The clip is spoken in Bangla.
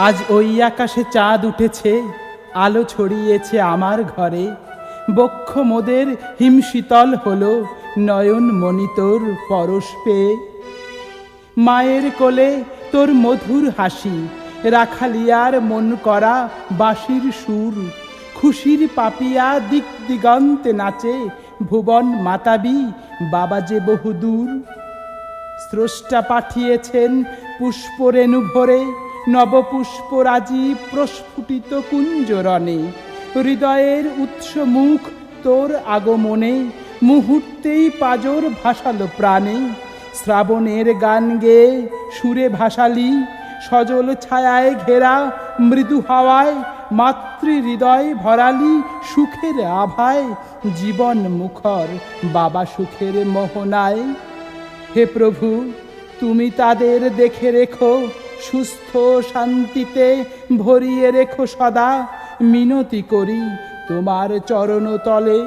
আজ ওই আকাশে চাঁদ উঠেছে, আলো ছড়িয়েছে আমার ঘরে। বক্ষ মোদের হিমশীতল হলো, নয়ন মণি তোর পরশ পেয়ে। মায়ের কোলে তোর মধুর হাসি, রাখালিয়ার মন করা বাঁশির সুর। খুশির পাপিয়া দিক দিগন্তে নাচে, ভুবন মাতাবি বাবা যে বহুদূর। স্রষ্টা পাঠিয়েছেন পুষ্পরেণু ভরে, নবপুষ্পরাজি প্রস্ফুটিত কুঞ্জরণে। হৃদয়ের উৎস মুখ তোর আগমনে, মুহূর্তেই পাজর ভাসালো প্রাণে। শ্রাবণের গান গেয়ে সুরে ভাসালি, সজল ছায়ায় ঘেরা মৃদু হাওয়ায়। মাতৃ হৃদয় ভরালি সুখের আভায়, জীবন মুখর বাবা সুখের মোহনায়। হে প্রভু, তুমি তাদের দেখে রেখো, সুস্থ শান্তিতে ভরিয়ে রেখো সদা। মিনতি করি তোমার চরণ তলে।